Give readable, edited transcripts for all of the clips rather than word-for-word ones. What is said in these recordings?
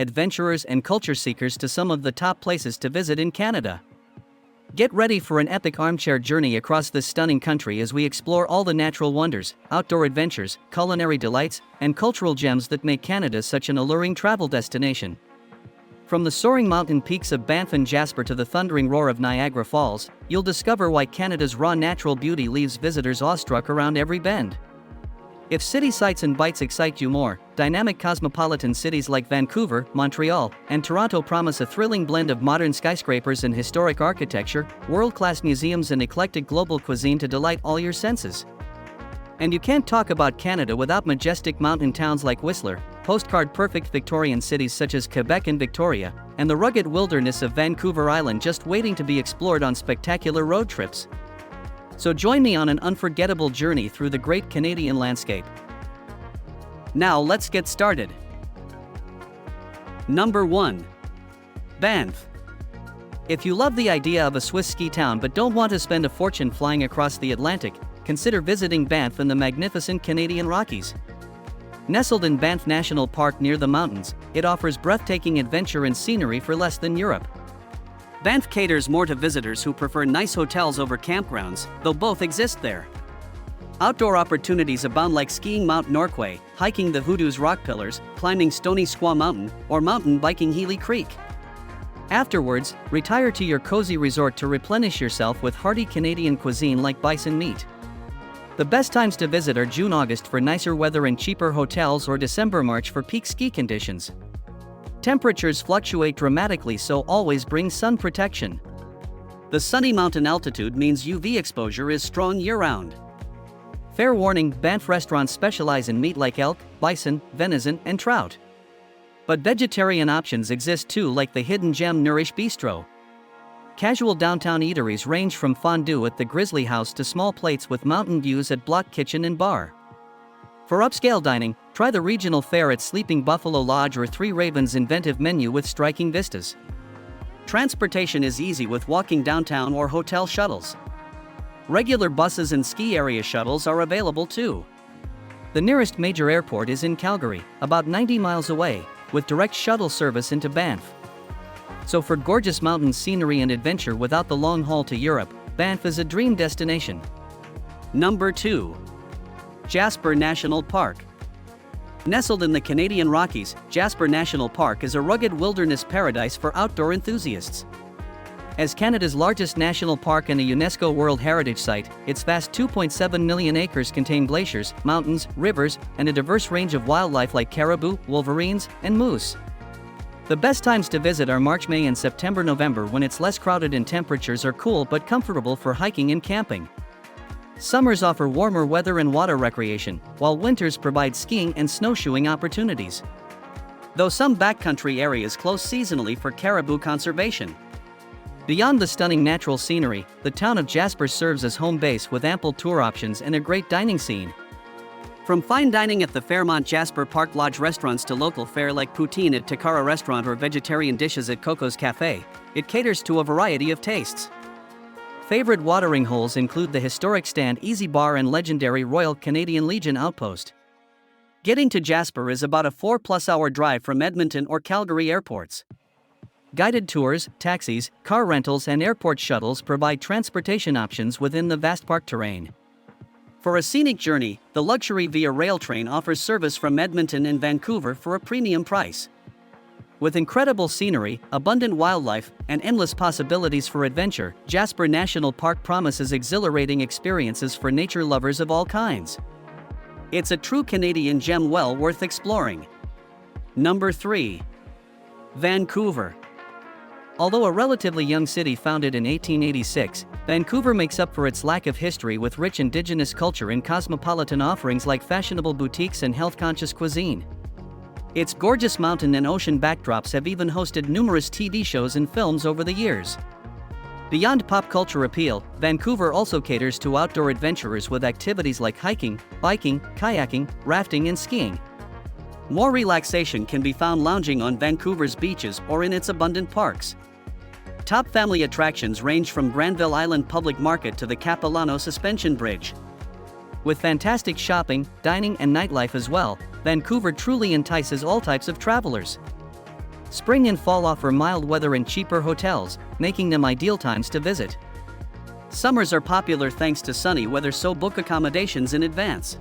adventurers and culture seekers to some of the top places to visit in Canada. Get ready for an epic armchair journey across this stunning country as we explore all the natural wonders, outdoor adventures, culinary delights, and cultural gems that make Canada such an alluring travel destination. From the soaring mountain peaks of Banff and Jasper to the thundering roar of Niagara Falls, you'll discover why Canada's raw natural beauty leaves visitors awestruck around every bend. If city sights and bites excite you more, dynamic cosmopolitan cities like Vancouver, Montreal, and Toronto promise a thrilling blend of modern skyscrapers and historic architecture, world-class museums and eclectic global cuisine to delight all your senses. And you can't talk about Canada without majestic mountain towns like Whistler, postcard-perfect Victorian cities such as Quebec and Victoria, and the rugged wilderness of Vancouver Island just waiting to be explored on spectacular road trips. So join me on an unforgettable journey through the great Canadian landscape. Now let's get started. Number 1. Banff. If you love the idea of a Swiss ski town but don't want to spend a fortune flying across the Atlantic, consider visiting Banff in the magnificent Canadian Rockies. Nestled in Banff National Park near the mountains, it offers breathtaking adventure and scenery for less than Europe. Banff caters more to visitors who prefer nice hotels over campgrounds, though both exist there. Outdoor opportunities abound like skiing Mount Norquay, hiking the Hoodoo's Rock Pillars, climbing Stony Squaw Mountain, or mountain biking Healy Creek. Afterwards, retire to your cozy resort to replenish yourself with hearty Canadian cuisine like bison meat. The best times to visit are June-August for nicer weather and cheaper hotels or December-March for peak ski conditions. Temperatures fluctuate dramatically, so always bring sun protection. The sunny mountain altitude means UV exposure is strong year-round. Fair warning, Banff restaurants specialize in meat like elk, bison, venison, and trout. But vegetarian options exist too, like the hidden gem Nourish Bistro. Casual downtown eateries range from fondue at the Grizzly House to small plates with mountain views at Block Kitchen and Bar. For upscale dining, try the regional fare at Sleeping Buffalo Lodge or Three Ravens' inventive menu with striking vistas. Transportation is easy with walking downtown or hotel shuttles. Regular buses and ski area shuttles are available too. The nearest major airport is in Calgary, about 90 miles away, with direct shuttle service into Banff. So for gorgeous mountain scenery and adventure without the long haul to Europe, Banff is a dream destination. Number 2. Jasper National Park. Nestled in the Canadian Rockies, Jasper National Park is a rugged wilderness paradise for outdoor enthusiasts. As Canada's largest national park and a UNESCO World Heritage Site, its vast 2.7 million acres contain glaciers, mountains, rivers, and a diverse range of wildlife like caribou, wolverines, and moose. The best times to visit are March, May, and September-November, when it's less crowded and temperatures are cool but comfortable for hiking and camping. Summers offer warmer weather and water recreation, while winters provide skiing and snowshoeing opportunities. Though some backcountry areas close seasonally for caribou conservation. Beyond the stunning natural scenery, the town of Jasper serves as home base with ample tour options and a great dining scene. From fine dining at the Fairmont Jasper Park Lodge restaurants to local fare like poutine at Takara Restaurant or vegetarian dishes at Coco's Cafe, it caters to a variety of tastes. Favorite watering holes include the historic Stand Easy Bar and legendary Royal Canadian Legion Outpost. Getting to Jasper is about a 4+ hour drive from Edmonton or Calgary airports. Guided tours, taxis, car rentals, and airport shuttles provide transportation options within the vast park terrain. For a scenic journey, the Luxury Via Rail Train offers service from Edmonton and Vancouver for a premium price. With incredible scenery, abundant wildlife, and endless possibilities for adventure, Jasper National Park promises exhilarating experiences for nature lovers of all kinds. It's a true Canadian gem well worth exploring. Number 3. Vancouver. Although a relatively young city founded in 1886, Vancouver makes up for its lack of history with rich indigenous culture and cosmopolitan offerings like fashionable boutiques and health-conscious cuisine. Its gorgeous mountain and ocean backdrops have even hosted numerous TV shows and films over the years. Beyond pop culture appeal, Vancouver also caters to outdoor adventurers with activities like hiking, biking, kayaking, rafting, and skiing. More relaxation can be found lounging on Vancouver's beaches or in its abundant parks. Top family attractions range from Granville Island Public Market to the Capilano Suspension Bridge. With fantastic shopping, dining, and nightlife as well, Vancouver truly entices all types of travelers. Spring and fall offer mild weather and cheaper hotels, making them ideal times to visit. Summers are popular thanks to sunny weather, so book accommodations in advance.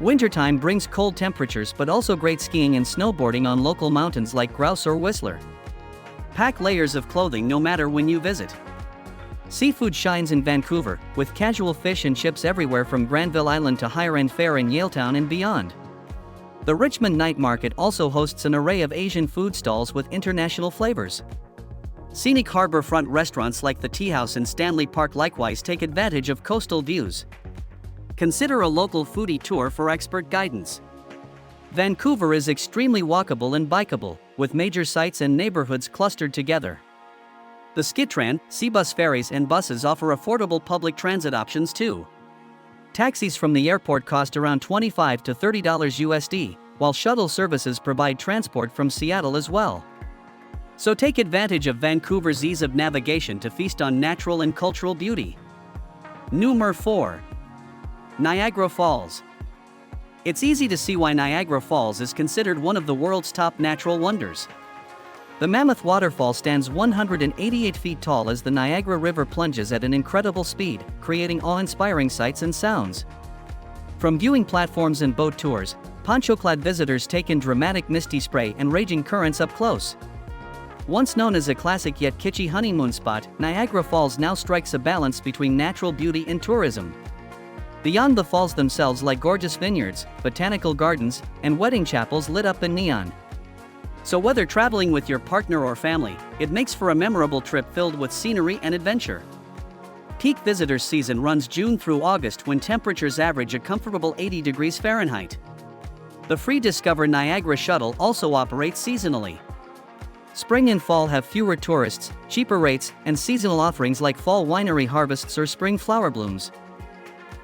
Wintertime brings cold temperatures but also great skiing and snowboarding on local mountains like Grouse or Whistler. Pack layers of clothing no matter when you visit. Seafood shines in Vancouver, with casual fish and chips everywhere from Granville Island to higher-end fare in Yaletown and beyond. The Richmond Night Market also hosts an array of Asian food stalls with international flavors. Scenic harborfront restaurants like the Tea House in Stanley Park likewise take advantage of coastal views. Consider a local foodie tour for expert guidance. Vancouver is extremely walkable and bikeable, with major sites and neighborhoods clustered together. The SkyTran, Seabus ferries and buses offer affordable public transit options too. Taxis from the airport cost around $25 to $30 USD, while shuttle services provide transport from Seattle as well. So take advantage of Vancouver's ease of navigation to feast on natural and cultural beauty. Number 4. Niagara Falls. It's easy to see why Niagara Falls is considered one of the world's top natural wonders. The mammoth waterfall stands 188 feet tall as the Niagara River plunges at an incredible speed, creating awe-inspiring sights and sounds. From viewing platforms and boat tours, poncho-clad visitors take in dramatic misty spray and raging currents up close. Once known as a classic yet kitschy honeymoon spot, Niagara Falls now strikes a balance between natural beauty and tourism. Beyond the falls themselves lie gorgeous vineyards, botanical gardens, and wedding chapels lit up in neon. So whether traveling with your partner or family, it makes for a memorable trip filled with scenery and adventure. Peak visitors season runs June through August, when temperatures average a comfortable 80 degrees Fahrenheit. The free Discover Niagara shuttle also operates seasonally. Spring and fall have fewer tourists, cheaper rates, and seasonal offerings like fall winery harvests or spring flower blooms.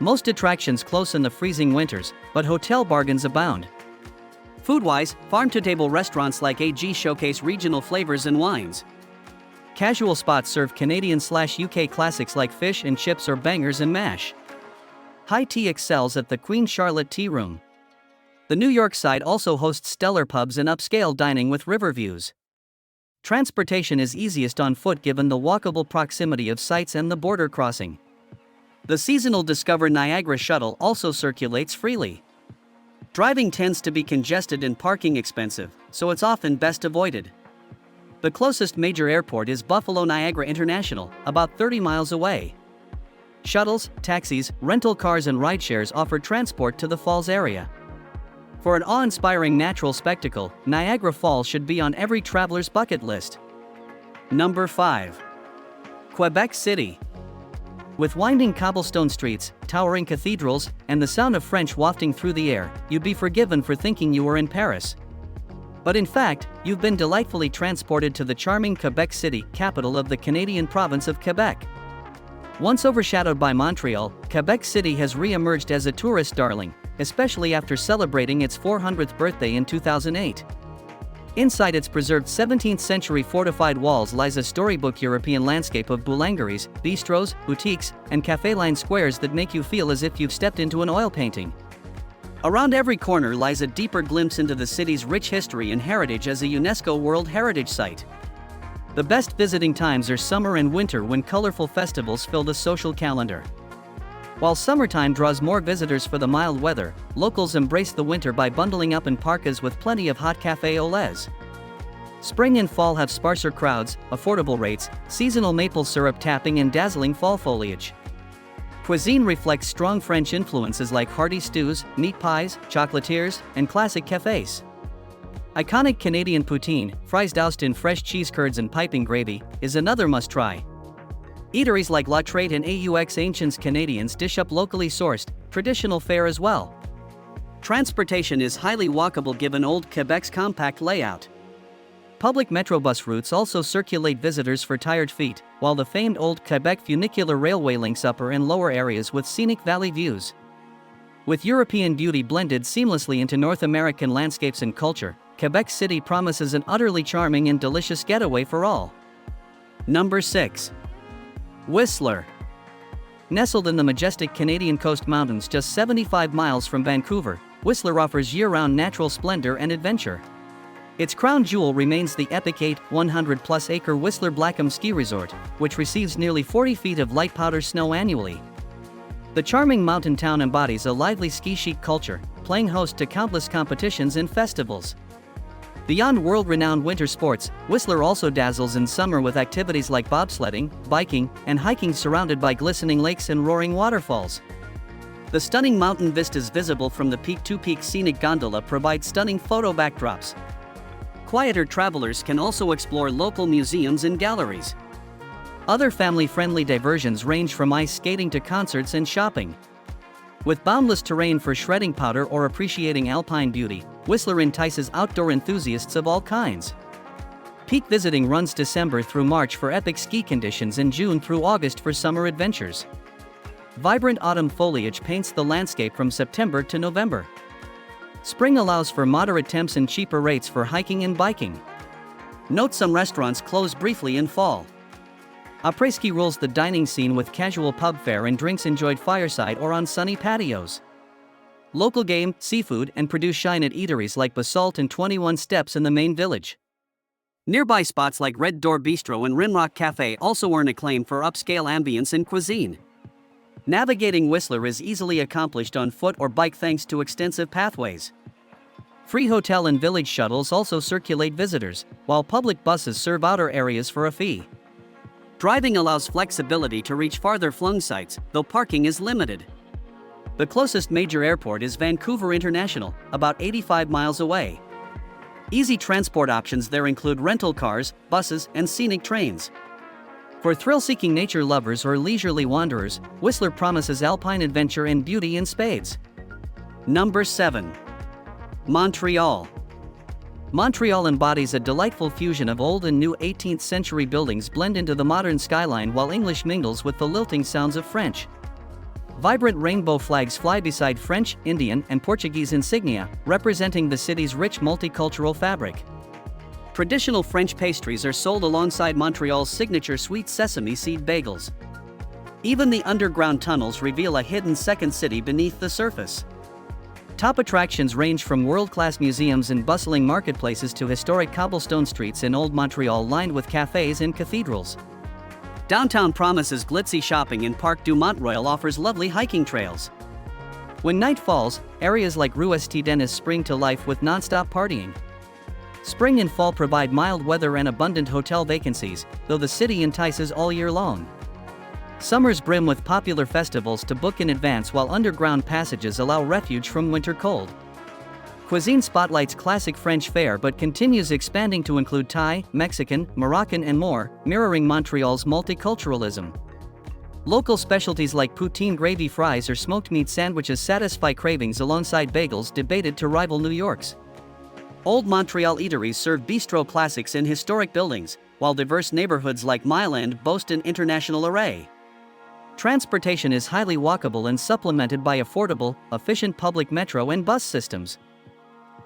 Most attractions close in the freezing winters, but hotel bargains abound. Food-wise, farm-to-table restaurants like AG showcase regional flavors and wines. Casual spots serve Canadian/UK classics like fish and chips or bangers and mash. High tea excels at the Queen Charlotte Tea Room. The New York side also hosts stellar pubs and upscale dining with river views. Transportation is easiest on foot given the walkable proximity of sites and the border crossing. The seasonal Discover Niagara shuttle also circulates freely. Driving tends to be congested and parking expensive, so it's often best avoided. The closest major airport is Buffalo Niagara International, about 30 miles away. Shuttles, taxis, rental cars and rideshares offer transport to the falls area. For an awe-inspiring natural spectacle, Niagara Falls should be on every traveler's bucket list. Number 5. Quebec City. With winding cobblestone streets, towering cathedrals, and the sound of French wafting through the air, you'd be forgiven for thinking you were in Paris. But in fact, you've been delightfully transported to the charming Quebec City, capital of the Canadian province of Quebec. Once overshadowed by Montreal, Quebec City has re-emerged as a tourist darling, especially after celebrating its 400th birthday in 2008. Inside its preserved 17th-century fortified walls lies a storybook European landscape of boulangeries, bistros, boutiques, and café-lined squares that make you feel as if you've stepped into an oil painting. Around every corner lies a deeper glimpse into the city's rich history and heritage as a UNESCO World Heritage Site. The best visiting times are summer and winter, when colorful festivals fill the social calendar. While summertime draws more visitors for the mild weather, locals embrace the winter by bundling up in parkas with plenty of hot café au lait. Spring and fall have sparser crowds, affordable rates, seasonal maple syrup tapping and dazzling fall foliage. Cuisine reflects strong French influences like hearty stews, meat pies, chocolatiers, and classic cafés. Iconic Canadian poutine, fries doused in fresh cheese curds and piping gravy, is another must-try. Eateries like La Traite and Aux Ancients Canadians dish up locally sourced, traditional fare as well. Transportation is highly walkable given Old Quebec's compact layout. Public Metrobus routes also circulate visitors for tired feet, while the famed Old Quebec funicular railway links upper and lower areas with scenic valley views. With European beauty blended seamlessly into North American landscapes and culture, Quebec City promises an utterly charming and delicious getaway for all. Number 6. Whistler. Nestled in the majestic Canadian Coast Mountains just 75 miles from Vancouver, Whistler offers year-round natural splendor and adventure. Its crown jewel remains the epic 100-plus acre Whistler Blackham Ski Resort, which receives nearly 40 feet of light powder snow annually. The charming mountain town embodies a lively ski chic culture, playing host to countless competitions and festivals. Beyond world-renowned winter sports, Whistler also dazzles in summer with activities like bobsledding, biking, and hiking surrounded by glistening lakes and roaring waterfalls. The stunning mountain vistas visible from the peak-to-peak scenic gondola provide stunning photo backdrops. Quieter travelers can also explore local museums and galleries. Other family-friendly diversions range from ice skating to concerts and shopping. With boundless terrain for shredding powder or appreciating alpine beauty, Whistler entices outdoor enthusiasts of all kinds. Peak visiting runs December through March for epic ski conditions and June through August for summer adventures. Vibrant autumn foliage paints the landscape from September to November. Spring allows for moderate temps and cheaper rates for hiking and biking. Note some restaurants close briefly in fall. Après-ski rules the dining scene with casual pub fare and drinks enjoyed fireside or on sunny patios. Local game, seafood, and produce shine at eateries like Basalt and 21 Steps in the main village. Nearby spots like Red Door Bistro and Rimrock Cafe also earn acclaim for upscale ambience and cuisine. Navigating Whistler is easily accomplished on foot or bike thanks to extensive pathways. Free hotel and village shuttles also circulate visitors, while public buses serve outer areas for a fee. Driving allows flexibility to reach farther-flung sites, though parking is limited. The closest major airport is Vancouver International, about 85 miles away. Easy transport options there include rental cars, buses, and scenic trains. For thrill-seeking nature lovers or leisurely wanderers, Whistler promises alpine adventure and beauty in spades. Number 7. Montreal. Montreal embodies a delightful fusion of old and new 18th century buildings blend into the modern skyline while English mingles with the lilting sounds of French. Vibrant rainbow flags fly beside French, Indian, and Portuguese insignia, representing the city's rich multicultural fabric. Traditional French pastries are sold alongside Montreal's signature sweet sesame seed bagels. Even the underground tunnels reveal a hidden second city beneath the surface. Top attractions range from world-class museums and bustling marketplaces to historic cobblestone streets in Old Montreal lined with cafes and cathedrals. Downtown promises glitzy shopping and Parc du Mont-Royal offers lovely hiking trails. When night falls, areas like Rue St. Denis spring to life with non-stop partying. Spring and fall provide mild weather and abundant hotel vacancies, though the city entices all year long. Summers brim with popular festivals to book in advance while underground passages allow refuge from winter cold. Cuisine spotlights classic French fare but continues expanding to include Thai, Mexican, Moroccan and more, mirroring Montreal's multiculturalism. Local specialties like poutine gravy fries or smoked meat sandwiches satisfy cravings alongside bagels debated to rival New York's. Old Montreal eateries serve bistro classics in historic buildings, while diverse neighborhoods like Myland boast an international array. Transportation is highly walkable and supplemented by affordable, efficient public metro and bus systems.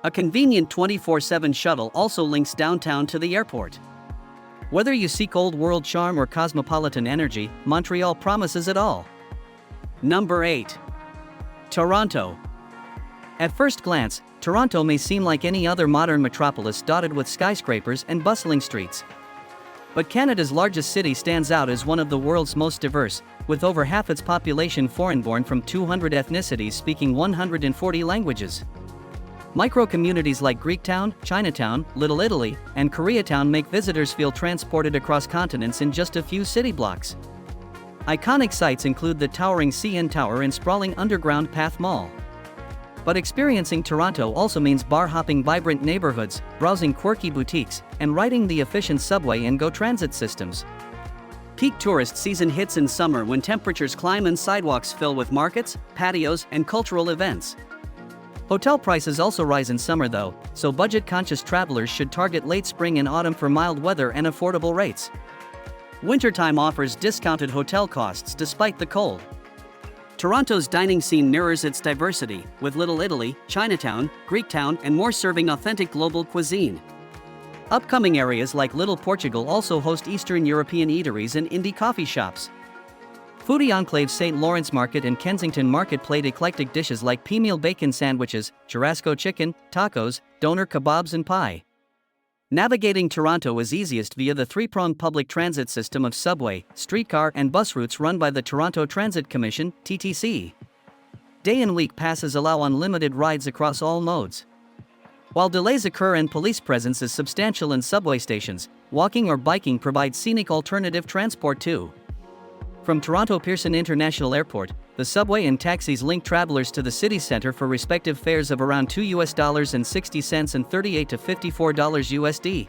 A convenient 24/7 shuttle also links downtown to the airport. Whether you seek old-world charm or cosmopolitan energy, Montreal promises it all. Number 8. Toronto. At first glance, Toronto may seem like any other modern metropolis dotted with skyscrapers and bustling streets. But Canada's largest city stands out as one of the world's most diverse, with over half its population foreign-born from 200 ethnicities speaking 140 languages. Micro-communities like Greektown, Chinatown, Little Italy, and Koreatown make visitors feel transported across continents in just a few city blocks. Iconic sites include the towering CN Tower and sprawling underground Path Mall. But experiencing Toronto also means bar-hopping vibrant neighborhoods, browsing quirky boutiques, and riding the efficient subway and GO transit systems. Peak tourist season hits in summer when temperatures climb and sidewalks fill with markets, patios, and cultural events. Hotel prices also rise in summer though, so budget-conscious travelers should target late spring and autumn for mild weather and affordable rates. Wintertime offers discounted hotel costs despite the cold. Toronto's dining scene mirrors its diversity, with Little Italy, Chinatown, Greektown, and more serving authentic global cuisine. Upcoming areas like Little Portugal also host Eastern European eateries and indie coffee shops. Foodie enclaves St. Lawrence Market and Kensington Market plate eclectic dishes like pea meal bacon sandwiches, churrasco chicken, tacos, doner kebabs and pie. Navigating Toronto is easiest via the three-pronged public transit system of subway, streetcar, and bus routes run by the Toronto Transit Commission, TTC. Day and week passes allow unlimited rides across all modes. While delays occur and police presence is substantial in subway stations, walking or biking provides scenic alternative transport too. From Toronto Pearson International Airport, the subway and taxis link travelers to the city center for respective fares of around $2.60 and $38 to $54 USD.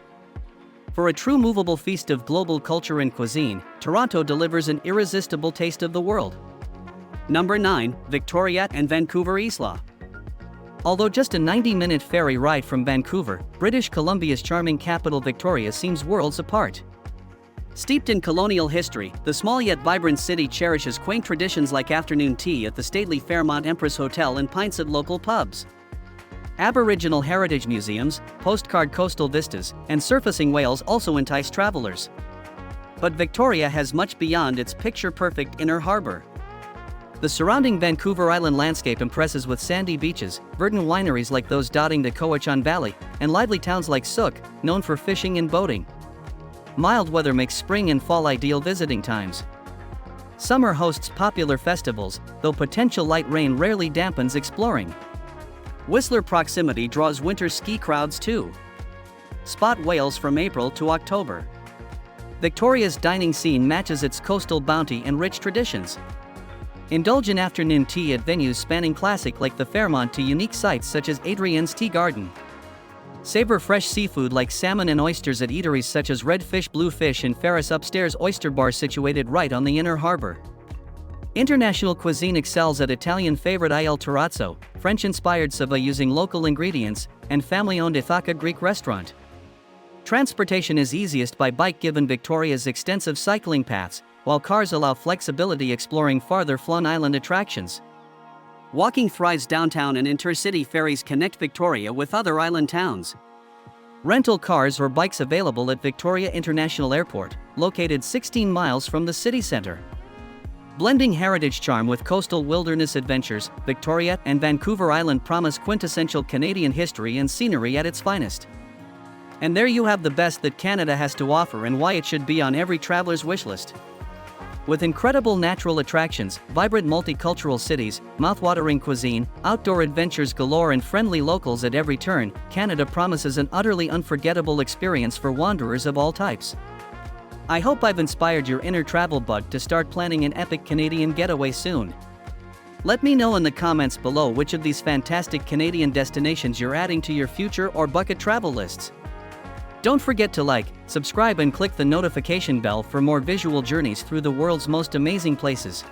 For a true movable feast of global culture and cuisine, Toronto delivers an irresistible taste of the world. Number 9, Victoria and Vancouver Isla. Although just a 90-minute ferry ride from Vancouver, British Columbia's charming capital Victoria seems worlds apart. Steeped in colonial history, the small yet vibrant city cherishes quaint traditions like afternoon tea at the stately Fairmont Empress Hotel and pints at local pubs. Aboriginal heritage museums, postcard coastal vistas, and surfacing whales also entice travelers. But Victoria has much beyond its picture-perfect inner harbor. The surrounding Vancouver Island landscape impresses with sandy beaches, verdant wineries like those dotting the Cowichan Valley, and lively towns like Sook, known for fishing and boating. Mild weather makes spring and fall ideal visiting times. Summer hosts popular festivals, though potential light rain rarely dampens exploring. Whistler proximity draws winter ski crowds too. Spot whales from April to October. Victoria's dining scene matches its coastal bounty and rich traditions. Indulge in afternoon tea at venues spanning classic like the Fairmont to unique sites such as Adrian's Tea Garden. Savor fresh seafood like salmon and oysters at eateries such as Red Fish Blue Fish and Ferris Upstairs Oyster Bar situated right on the inner harbor. International cuisine excels at Italian favorite Il Terrazzo, French-inspired Savoy using local ingredients, and family-owned Ithaca Greek restaurant. Transportation is easiest by bike given Victoria's extensive cycling paths, while cars allow flexibility exploring farther flung island attractions. Walking thrives downtown and intercity ferries connect Victoria with other island towns. Rental cars or bikes available at Victoria International Airport, located 16 miles from the city center. Blending heritage charm with coastal wilderness adventures, Victoria and Vancouver Island promise quintessential Canadian history and scenery at its finest. And there you have the best that Canada has to offer and why it should be on every traveler's wishlist. With incredible natural attractions, vibrant multicultural cities, mouthwatering cuisine, outdoor adventures galore and friendly locals at every turn, Canada promises an utterly unforgettable experience for wanderers of all types. I hope I've inspired your inner travel bug to start planning an epic Canadian getaway soon. Let me know in the comments below which of these fantastic Canadian destinations you're adding to your future or bucket travel lists. Don't forget to like, subscribe and click the notification bell for more visual journeys through the world's most amazing places.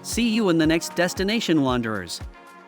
See you in the next destination, wanderers.